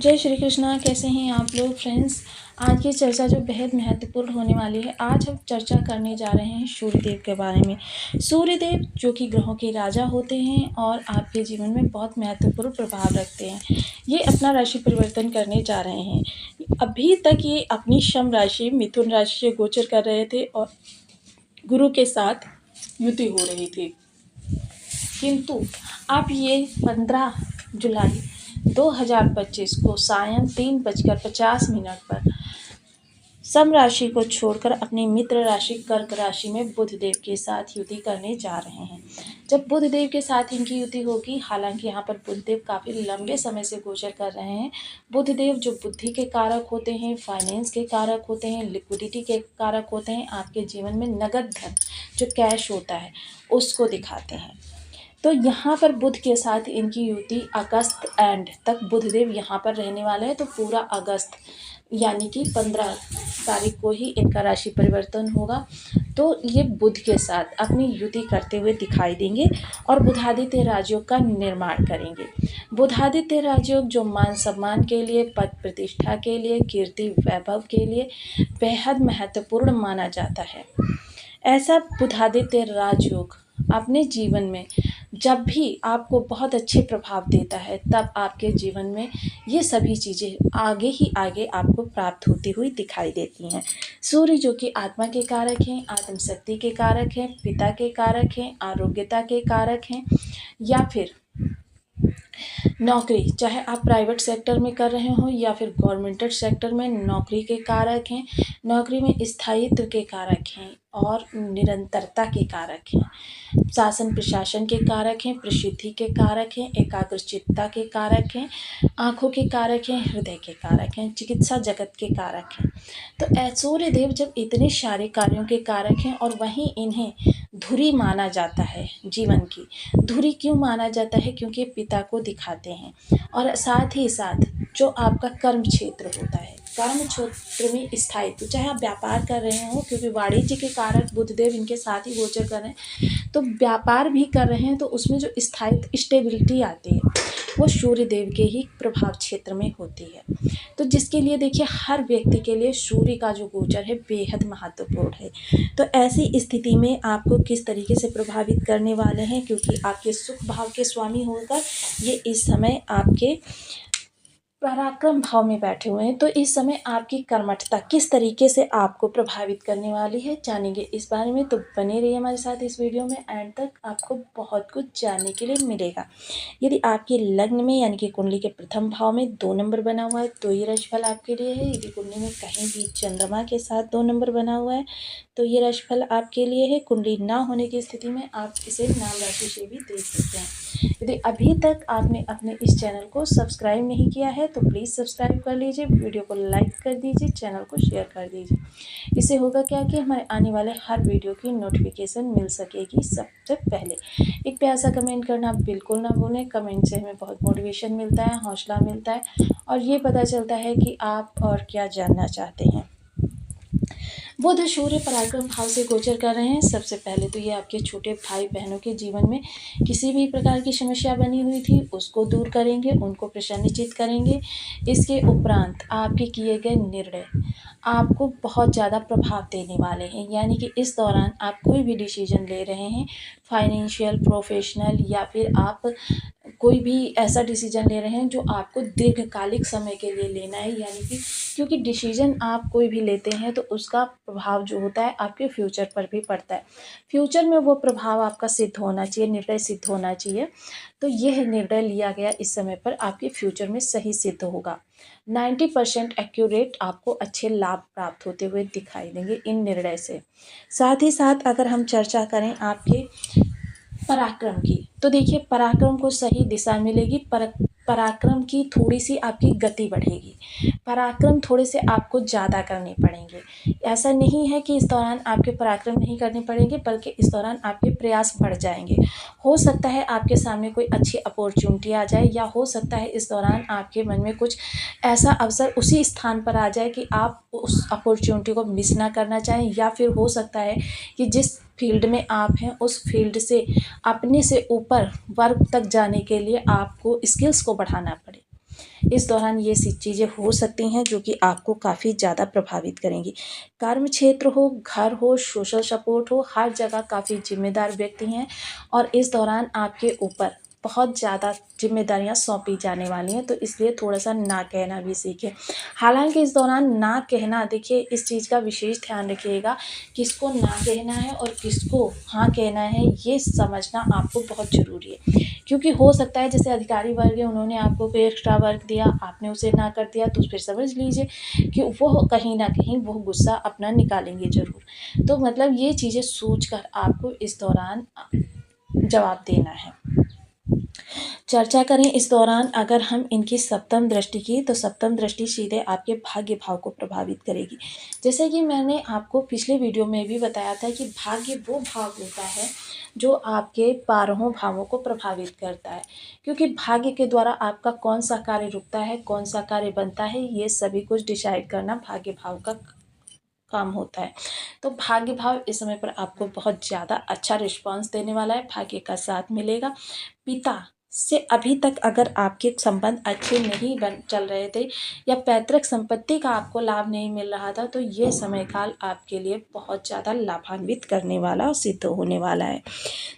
जय श्री कृष्णा। कैसे हैं आप लोग फ्रेंड्स। आज की चर्चा जो बेहद महत्वपूर्ण होने वाली है। आज हम चर्चा करने जा रहे हैं सूर्यदेव के बारे में। सूर्यदेव जो कि ग्रहों के राजा होते हैं और आपके जीवन में बहुत महत्वपूर्ण प्रभाव रखते हैं। ये अपना राशि परिवर्तन करने जा रहे हैं। अभी तक ये अपनी शम राशि मिथुन राशि से गोचर कर रहे थे और गुरु के साथ युति हो रही थी, किंतु अब ये 15 जुलाई 2025 को सायं 3:50 पर सम राशि को छोड़कर अपनी मित्र राशि कर्क राशि में बुध देव के साथ युति करने जा रहे हैं। जब बुध देव के साथ इनकी युति होगी, हालांकि यहाँ पर बुध देव काफ़ी लंबे समय से गोचर कर रहे हैं। बुध देव जो बुद्धि के कारक होते हैं, फाइनेंस के कारक होते हैं, लिक्विडिटी के कारक होते हैं, आपके जीवन में नगद धन जो कैश होता है उसको दिखाते हैं। तो यहाँ पर बुध के साथ इनकी युति अगस्त एंड तक बुधदेव यहाँ पर रहने वाले हैं। तो पूरा अगस्त यानी कि 15 तारीख को ही इनका राशि परिवर्तन होगा। तो ये बुध के साथ अपनी युति करते हुए दिखाई देंगे और बुधादित्य राजयोग का निर्माण करेंगे। बुधादित्य राजयोग जो मान सम्मान के लिए, पद प्रतिष्ठा के लिए, कीर्ति वैभव के लिए बेहद महत्वपूर्ण माना जाता है। ऐसा बुधादित्य राजयोग अपने जीवन में जब भी आपको बहुत अच्छे प्रभाव देता है, तब आपके जीवन में ये सभी चीज़ें आगे ही आगे आपको प्राप्त होती हुई दिखाई देती हैं। सूर्य जो कि आत्मा के कारक हैं, आत्मशक्ति के कारक हैं, पिता के कारक हैं, आरोग्यता के कारक हैं, या फिर नौकरी, चाहे आप प्राइवेट सेक्टर में कर रहे हो या फिर गवर्नमेंटल सेक्टर में, नौकरी के कारक हैं। नौकरी में स्थायित्व के कारक हैं और निरंतरता के कारक हैं। शासन प्रशासन के कारक हैं, प्रसिद्धि के कारक हैं, एकाग्रचित्ता के कारक हैं, आँखों के कारक हैं, हृदय के कारक हैं, चिकित्सा जगत के कारक हैं। तो सूर्य देव जब इतने सारे कार्यों के कारक हैं और वहीं इन्हें धुरी माना जाता है, जीवन की धुरी क्यों माना जाता है? क्योंकि पिता को दिखाते हैं और साथ ही साथ जो आपका कर्म क्षेत्र होता है, कर्म क्षेत्र में स्थायित्व, चाहे आप व्यापार कर रहे हो, क्योंकि वाणिज्य के कारक बुधदेव इनके साथ ही गोचर कर रहे हैं, तो व्यापार भी कर रहे हैं तो उसमें जो स्थायित्व स्टेबिलिटी आती है वो सूर्य देव के ही प्रभाव क्षेत्र में होती है। तो जिसके लिए देखिए हर व्यक्ति के लिए सूर्य का जो गोचर है बेहद महत्वपूर्ण है। तो ऐसी स्थिति में आपको किस तरीके से प्रभावित करने वाले हैं, क्योंकि आपके सुख भाव के स्वामी होकर ये इस समय आपके पराक्रम भाव में बैठे हुए हैं। तो इस समय आपकी कर्मठता किस तरीके से आपको प्रभावित करने वाली है, जानेंगे इस बारे में। तो बने रहिए हमारे साथ इस वीडियो में, एंड तक आपको बहुत कुछ जानने के लिए मिलेगा। यदि आपके लग्न में यानी कि कुंडली के प्रथम भाव में 2 नंबर बना हुआ है तो ये राशिफल आपके लिए है। यदि कुंडली में कहीं भी चंद्रमा के साथ 2 नंबर बना हुआ है तो ये राशिफल आपके लिए है। कुंडली ना होने की स्थिति में आप इसे नाम राशि से भी देख सकते हैं। यदि अभी तक आपने अपने इस चैनल को सब्सक्राइब नहीं किया है तो प्लीज़ सब्सक्राइब कर लीजिए, वीडियो को लाइक कर दीजिए, चैनल को शेयर कर दीजिए। इससे होगा क्या कि हमारे आने वाले हर वीडियो की नोटिफिकेशन मिल सकेगी सबसे पहले। एक प्यारा सा कमेंट करना बिल्कुल ना भूलें। कमेंट से हमें बहुत मोटिवेशन मिलता है, हौसला मिलता है और ये पता चलता है कि आप और क्या जानना चाहते हैं। बुध सूर्य पराक्रम भाव से गोचर कर रहे हैं। सबसे पहले तो ये आपके छोटे भाई बहनों के जीवन में किसी भी प्रकार की समस्या बनी हुई थी उसको दूर करेंगे, उनको प्रसन्नचित्त करेंगे। इसके उपरांत आपके किए गए निर्णय आपको बहुत ज़्यादा प्रभाव देने वाले हैं, यानी कि इस दौरान आप कोई भी डिसीजन ले रहे हैं, फाइनेंशियल, प्रोफेशनल, या फिर आप कोई भी ऐसा डिसीजन ले रहे हैं जो आपको दीर्घकालिक समय के लिए लेना है, यानी कि क्योंकि डिसीजन आप कोई भी लेते हैं तो उसका प्रभाव जो होता है आपके फ्यूचर पर भी पड़ता है। फ्यूचर में वो प्रभाव आपका सिद्ध होना चाहिए, निर्णय सिद्ध होना चाहिए। तो यह निर्णय लिया गया इस समय पर आपके फ्यूचर में सही सिद्ध होगा। 90% एक्यूरेट आपको अच्छे लाभ प्राप्त होते हुए दिखाई देंगे इन निर्णय से। साथ ही साथ अगर हम चर्चा करें आपके पराक्रम की, तो देखिए पराक्रम को सही दिशा मिलेगी। पराक्रम की थोड़ी सी आपकी गति बढ़ेगी। पराक्रम थोड़े से आपको ज़्यादा करने पड़ेंगे। ऐसा नहीं है कि इस दौरान आपके पराक्रम नहीं करने पड़ेंगे, बल्कि इस दौरान आपके प्रयास बढ़ जाएंगे। हो सकता है आपके सामने कोई अच्छी अपॉर्चुनिटी आ जाए, या हो सकता है इस दौरान आपके मन में कुछ ऐसा अवसर उसी स्थान पर आ जाए कि आप उस अपॉर्चुनिटी को मिस ना करना चाहें, या फिर हो सकता है कि जिस फील्ड में आप हैं उस फील्ड से अपने से ऊपर वर्ग तक जाने के लिए आपको स्किल्स को बढ़ाना पड़े। इस दौरान ये सी चीज़ें हो सकती हैं जो कि आपको काफ़ी ज़्यादा प्रभावित करेंगी। कर्म क्षेत्र हो, घर हो, सोशल सपोर्ट हो, हर जगह काफ़ी ज़िम्मेदार व्यक्ति हैं और इस दौरान आपके ऊपर बहुत ज़्यादा ज़िम्मेदारियाँ सौंपी जाने वाली हैं, तो इसलिए थोड़ा-सा ना कहना भी सीखें। हालाँकि इस दौरान ना कहना, देखिए इस चीज़ का विशेष ध्यान रखिएगा, किसको ना कहना है और किसको हाँ कहना है, ये समझना आपको बहुत ज़रूरी है। क्योंकि हो सकता है जैसे अधिकारी वर्ग है, उन्होंने आपको कोई एक्स्ट्रा वर्क दिया, आपने उसे ना कर दिया, तो फिर समझ लीजिए कि वो कहीं न कहीं वो गुस्सा अपना निकालेंगे ज़रूर। तो मतलब ये चीज़ें सोच कर आपको इस दौरान जवाब देना है। चर्चा करें इस दौरान अगर हम इनकी सप्तम दृष्टि की, तो सप्तम दृष्टि सीधे आपके भाग्य भाव को प्रभावित करेगी। जैसे कि मैंने आपको पिछले वीडियो में भी बताया था कि भाग्य वो भाव होता है जो आपके 12हों भावों को प्रभावित करता है, क्योंकि भाग्य के द्वारा आपका कौन सा कार्य रुकता है, कौन सा कार्य बनता है, ये सभी कुछ डिसाइड करना भाग्य भाव का काम होता है। तो भाग्य भाव इस समय पर आपको बहुत ज़्यादा अच्छा रिस्पॉन्स देने वाला है, भाग्य का साथ मिलेगा। पिता से अभी तक अगर आपके संबंध अच्छे नहीं चल रहे थे या पैतृक संपत्ति का आपको लाभ नहीं मिल रहा था, तो ये समय काल आपके लिए बहुत ज़्यादा लाभान्वित करने वाला और सिद्ध होने वाला है।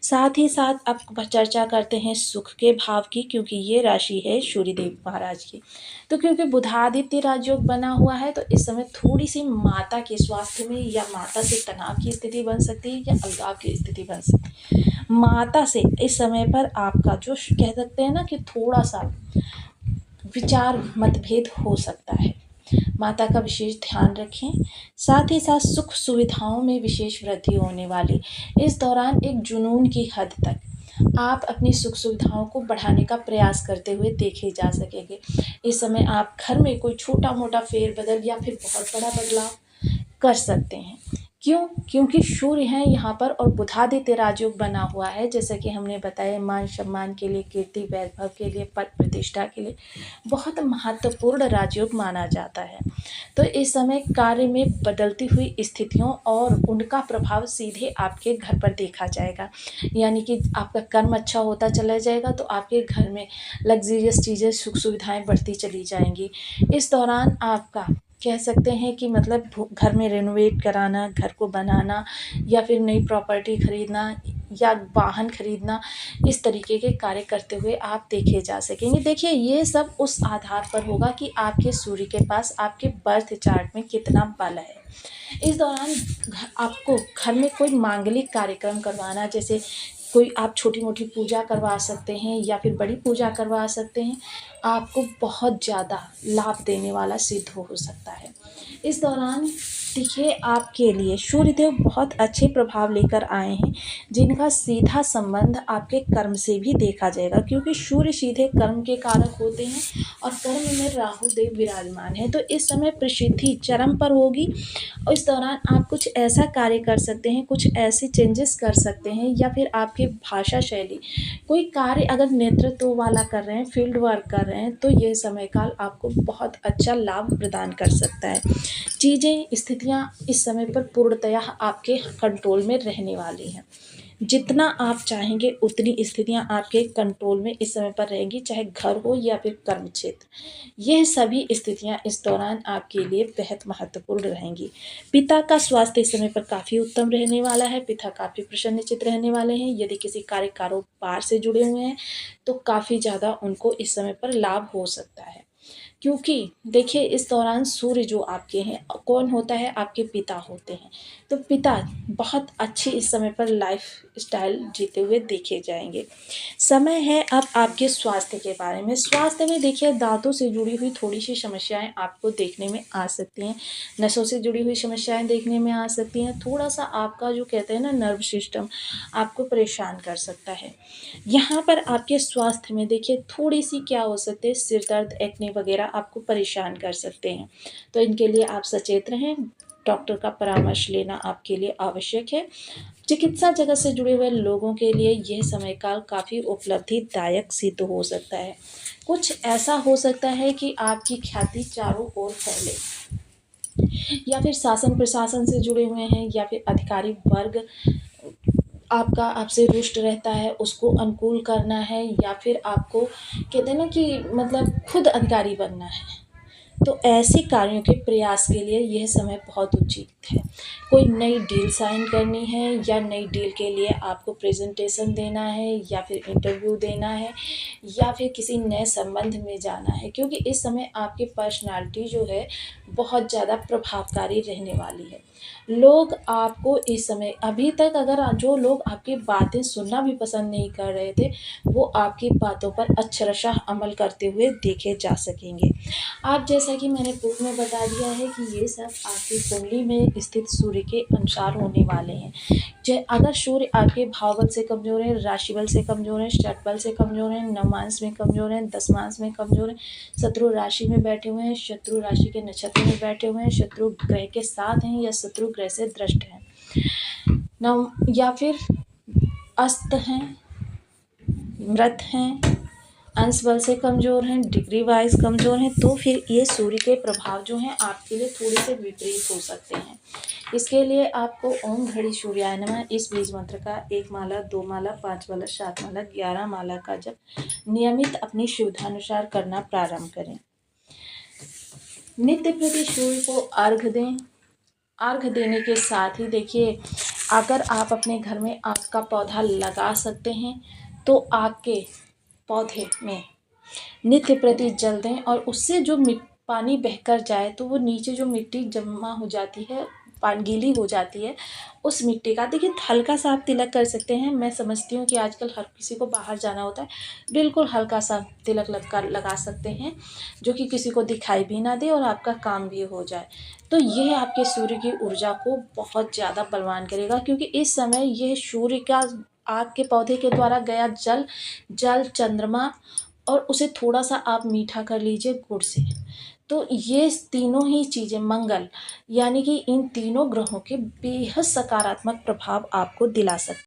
साथ ही साथ अब चर्चा करते हैं सुख के भाव की, क्योंकि ये राशि है सूर्यदेव महाराज की। तो क्योंकि बुधादित्य राजयोग बना हुआ है, तो इस समय थोड़ी सी माता के स्वास्थ्य में या माता से तनाव की स्थिति बन सकती है या अलगाव की स्थिति बन सकती है। माता से इस समय पर आपका जो कह सकते हैं ना कि थोड़ा सा विचार मतभेद हो सकता है। माता का विशेष ध्यान रखें। साथ ही साथ सुख सुविधाओं में विशेष वृद्धि होने वाली। इस दौरान एक जुनून की हद तक आप अपनी सुख सुविधाओं को बढ़ाने का प्रयास करते हुए देखे जा सकेंगे। इस समय आप घर में कोई छोटा मोटा फेरबदल या फिर बहुत बड़ा बदलाव कर सकते हैं। क्यों? क्योंकि सूर्य हैं यहाँ पर और बुधादित्य राजयोग बना हुआ है, जैसा कि हमने बताया मान सम्मान के लिए, कीर्ति वैभव के लिए, पद प्रतिष्ठा के लिए बहुत महत्वपूर्ण राजयोग माना जाता है। तो इस समय कार्य में बदलती हुई स्थितियों और उनका प्रभाव सीधे आपके घर पर देखा जाएगा। यानी कि आपका कर्म अच्छा होता चला जाएगा, तो आपके घर में लग्जरियस चीज़ें, सुख सुविधाएं बढ़ती चली जाएंगी। इस दौरान आपका कह सकते हैं कि मतलब घर में रेनोवेट कराना, घर को बनाना या फिर नई प्रॉपर्टी खरीदना या वाहन खरीदना, इस तरीके के कार्य करते हुए आप देखे जा सकेंगे। देखिए ये सब उस आधार पर होगा कि आपके सूर्य के पास आपके बर्थ चार्ट में कितना बल है। इस दौरान आपको घर में कोई मांगलिक कार्यक्रम करवाना, जैसे कोई आप छोटी मोटी पूजा करवा सकते हैं या फिर बड़ी पूजा करवा सकते हैं, आपको बहुत ज़्यादा लाभ देने वाला सिद्ध हो सकता है। इस दौरान देखिए आपके लिए सूर्यदेव बहुत अच्छे प्रभाव लेकर आए हैं, जिनका सीधा संबंध आपके कर्म से भी देखा जाएगा, क्योंकि सूर्य सीधे कर्म के कारक होते हैं और कर्म में राहु देव विराजमान है। तो इस समय प्रसिद्धि चरम पर होगी और इस दौरान आप कुछ ऐसा कार्य कर सकते हैं, कुछ ऐसे चेंजेस कर सकते हैं या फिर आपकी भाषा शैली, कोई कार्य अगर नेतृत्व वाला कर रहे हैं, फील्ड वर्क कर रहे हैं, तो ये समय काल आपको बहुत अच्छा लाभ प्रदान कर सकता है। चीज़ें, स्थितियाँ इस समय पर पूर्णतया आपके कंट्रोल में रहने वाली हैं। जितना आप चाहेंगे उतनी स्थितियाँ आपके कंट्रोल में इस समय पर रहेंगी, चाहे घर हो या फिर कर्म क्षेत्र। यह सभी स्थितियाँ इस दौरान आपके लिए बेहद महत्वपूर्ण रहेंगी। पिता का स्वास्थ्य इस समय पर काफ़ी उत्तम रहने वाला है। पिता काफ़ी प्रसन्नचित्त रहने वाले हैं। यदि किसी कार्य कारोबार से जुड़े हुए हैं तो काफ़ी ज़्यादा उनको इस समय पर लाभ हो सकता है। क्योंकि देखिए इस दौरान सूर्य जो आपके हैं, कौन होता है? आपके पिता होते हैं। तो पिता बहुत अच्छी इस समय पर लाइफ स्टाइल जीते हुए देखे जाएंगे। समय है अब आपके स्वास्थ्य के बारे में। स्वास्थ्य में देखिए दांतों से जुड़ी हुई थोड़ी सी समस्याएं आपको देखने में आ सकती हैं, नसों से जुड़ी हुई समस्याएं देखने में आ सकती हैं। थोड़ा सा आपका जो कहते हैं ना नर्व सिस्टम आपको परेशान कर सकता है। यहाँ पर आपके स्वास्थ्य में देखिए थोड़ी सी क्या हो सकते हैं, सिर दर्द, एक्ने वगैरह आपको परेशान कर सकते हैं। तो इनके लिए आप सचेत रहें, डॉक्टर का परामर्श लेना आपके लिए आवश्यक है। चिकित्सा जगत से जुड़े हुए लोगों के लिए यह समय काल काफ़ी उपलब्धिदायक सिद्ध हो सकता है। कुछ ऐसा हो सकता है कि आपकी ख्याति चारों ओर फैले, या फिर शासन प्रशासन से जुड़े हुए हैं या फिर अधिकारी वर्ग आपका आपसे रुष्ट रहता है उसको अनुकूल करना है, या फिर आपको कहते हैं ना कि मतलब खुद अधिकारी बनना है। तो ऐसे कार्यों के प्रयास के लिए यह समय बहुत उचित है। कोई नई डील साइन करनी है, या नई डील के लिए आपको प्रेज़ेंटेशन देना है, या फिर इंटरव्यू देना है, या फिर किसी नए संबंध में जाना है, क्योंकि इस समय आपकी पर्सनैलिटी जो है बहुत ज़्यादा प्रभावकारी रहने वाली है। लोग आपको इस समय अभी तक अगर जो लोग आपकी बातें सुनना भी पसंद नहीं कर रहे थे, वो आपकी बातों पर अक्षरशः अमल करते हुए देखे जा सकेंगे। आप जैसा कि मैंने पूर्व में बता दिया है कि ये सब आपकी कुंडली में स्थित सूर्य के अनुसार होने वाले हैं। अगर सूर्य आपके भाव बल से कमज़ोर है, राशि बल से कमज़ोर है, षट बल से कमज़ोर है, नवमांश में कमज़ोर है, दशमांश में कमज़ोर है, शत्रु राशि में बैठे हुए हैं, शत्रु राशि के नक्षत्र में बैठे हुए हैं, शत्रु ग्रह के साथ हैं, या शत्रु ग्रह से दृष्ट हैं, नव या फिर अस्त हैं, मृत हैं, अंश बल से कमज़ोर हैं, डिग्री वाइज कमज़ोर हैं, तो फिर ये सूर्य के प्रभाव जो हैं आपके लिए थोड़े से विपरीत हो सकते हैं। इसके लिए आपको ओम घड़ी सूर्याय नमः इस बीज मंत्र का 1 माला, 2 माला, 5 माला, 7 माला, 11 माला का जप नियमित अपनी सुविधानुसार करना प्रारंभ करें। नित्य प्रति सूर्य को अर्घ दें। अर्घ देने के साथ ही देखिए, अगर आप अपने घर में आक का पौधा लगा सकते हैं तो आक के पौधे में नित्य प्रति जल दें, और उससे जो पानी बहकर जाए तो वो नीचे जो मिट्टी जमा हो जाती है, गीली हो जाती है, उस मिट्टी का देखिए हल्का सा आप तिलक कर सकते हैं। मैं समझती हूँ कि आजकल हर किसी को बाहर जाना होता है, बिल्कुल हल्का सा तिलक लगा सकते हैं, जो कि किसी को दिखाई भी ना दे और आपका काम भी हो जाए। तो यह आपके सूर्य की ऊर्जा को बहुत ज़्यादा बलवान करेगा, क्योंकि इस समय यह सूर्य का आग के पौधे के द्वारा गया जल चंद्रमा, और उसे थोड़ा सा आप मीठा कर लीजिए गुड़ से। तो ये तीनों ही चीज़ें मंगल, यानी कि इन तीनों ग्रहों के बेहद सकारात्मक प्रभाव आपको दिला सकते हैं।